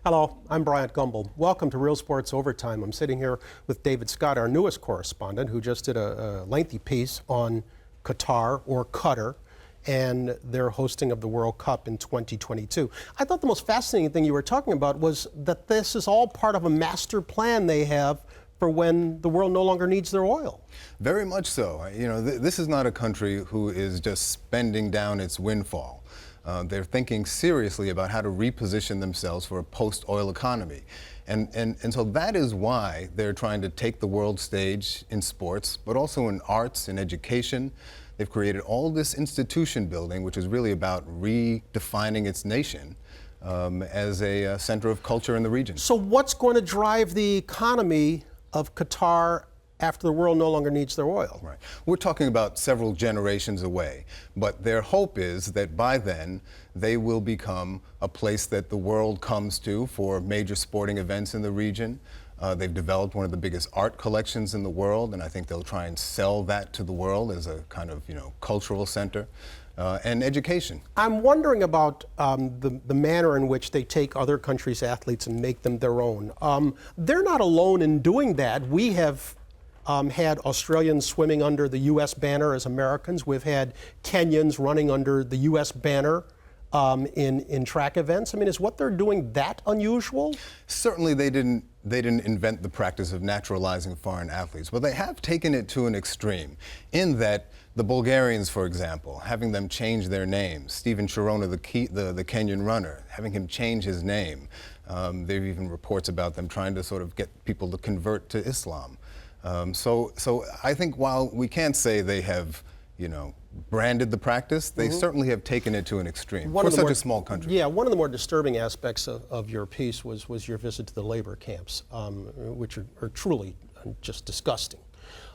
Hello, I'm Bryant Gumbel. Welcome to Real Sports Overtime. I'm sitting here with David Scott, our newest correspondent, who just did a lengthy piece on Qatar, or Qatar, and their hosting of the World Cup in 2022. I thought the most fascinating thing you were talking about was that this is all part of a master plan they have for when the world no longer needs their oil. Very much so. You know, this is not a country who is just spending down its windfall. They're thinking seriously about how to reposition themselves for a post-oil economy. And so that is why they're trying to take the world stage in sports, but also in arts and education. They've created all this institution building, which is really about redefining its nation as a center of culture in the region. So what's going to drive the economy of Qatar after the world no longer needs their oil? Right. We're talking about several generations away, but their hope is that by then they will become a place that the world comes to for major sporting events in the region. They've developed one of the biggest art collections in the world, and I think they'll try and sell that to the world as a kind of, cultural center. And education. I'm wondering about the manner in which they take other countries' athletes and make them their own. They're not alone in doing that. We have had Australians swimming under the U.S. banner as Americans. We've had Kenyans running under the U.S. banner in track events. I mean, is what they're doing that unusual? Certainly they didn't invent the practice of naturalizing foreign athletes, but they have taken it to an extreme in that the Bulgarians, for example, having them change their names. Steven Sharona, the Kenyan runner, having him change his name. There are even reports about them trying to sort of get people to convert to Islam. So I think while we can't say they have, branded the practice, they certainly have taken it to an extreme for such a small country. Yeah, one of the more disturbing aspects of your piece was your visit to the labor camps, which are truly just disgusting.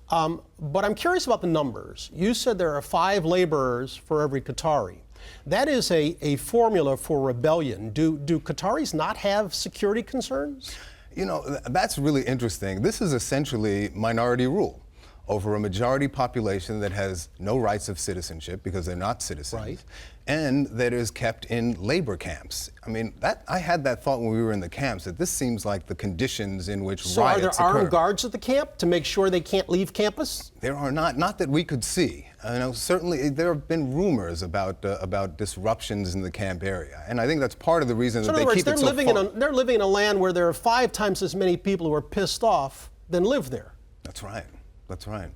But I'm curious about the numbers. You said there are 5 laborers for every Qatari. That is a formula for rebellion. Do Qataris not have security concerns? That's really interesting. This is essentially minority rule over a majority population that has no rights of citizenship because they're not citizens, right, and that is kept in labor camps. I mean, I had that thought when we were in the camps, that this seems like the conditions in which riots occur. So are there armed guards at the camp to make sure they can't leave campus? There are not that we could see. Certainly there have been rumors about disruptions in the camp area, and I think that's part of the reason that they keep it so far. They're living in a land where there are 5 times as many people who are pissed off than live there. That's right. That's right.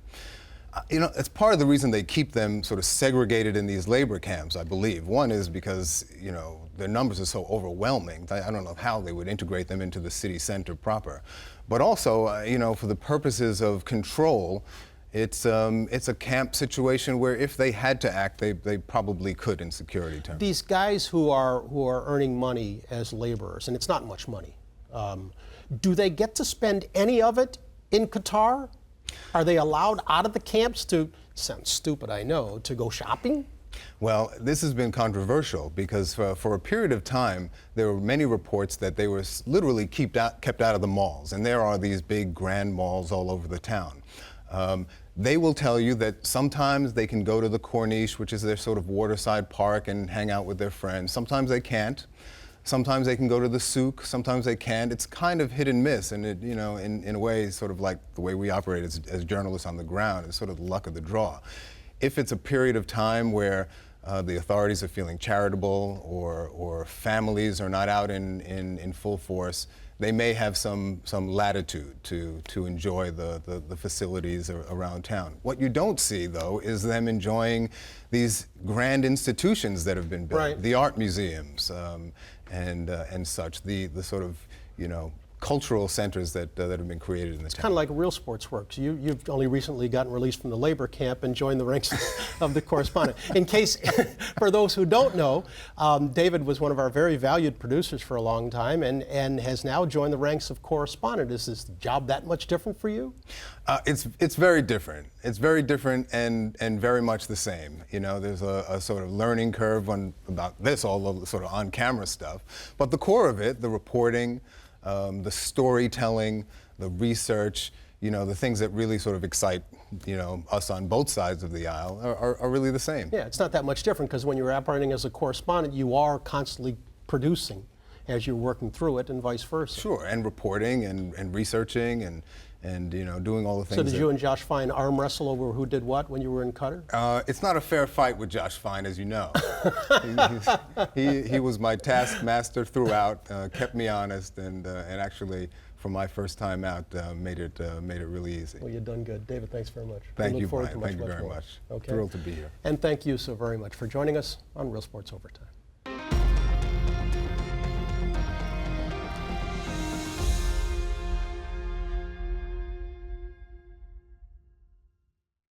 It's part of the reason they keep them sort of segregated in these labor camps, I believe. One is because, their numbers are so overwhelming. I don't know how they would integrate them into the city center proper. But also, for the purposes of control, it's a camp situation where if they had to act, they probably could in security terms. These guys who are earning money as laborers, and it's not much money, do they get to spend any of it in Qatar? Are they allowed out of the camps to, sounds stupid, I know, to go shopping? Well, this has been controversial because for a period of time, there were many reports that they were literally kept out of the malls. And there are these big grand malls all over the town. They will tell you that sometimes they can go to the Corniche, which is their sort of waterside park, and hang out with their friends. Sometimes they can't. Sometimes they can go to the souk, sometimes they can't. It's kind of hit and miss, and it, in a way, sort of like the way we operate as journalists on the ground, it's sort of the luck of the draw. If it's a period of time where the authorities are feeling charitable or families are not out in full force, they may have some latitude to enjoy the facilities around town. What you don't see, though, is them enjoying these grand institutions that have been built, right, the art museums and such, the sort of, cultural centers that have been created in the town. It's kind of like Real Sports works. You've only recently gotten released from the labor camp and joined the ranks of the correspondent. In case, for those who don't know, David was one of our very valued producers for a long time and has now joined the ranks of correspondent. Is this job that much different for you? It's very different. It's very different and very much the same. There's a sort of learning curve about this, all of the sort of on-camera stuff. But the core of it, the reporting, the storytelling, the research, the things that really sort of excite, us on both sides of the aisle are really the same. Yeah, it's not that much different because when you're operating as a correspondent, you are constantly producing as you're working through it and vice versa. Sure, and reporting and researching and you know, doing all the things. So did you and Josh Fine arm wrestle over who did what when you were in Qatar? It's not a fair fight with Josh Fine, as you know. he was my taskmaster throughout, kept me honest, and actually, for my first time out, made it really easy. Well, you've done good. David, thanks very much. Thank you, Brian. Brian. Thank you very much. Okay. Thrilled to be here. And thank you so very much for joining us on Real Sports Overtime.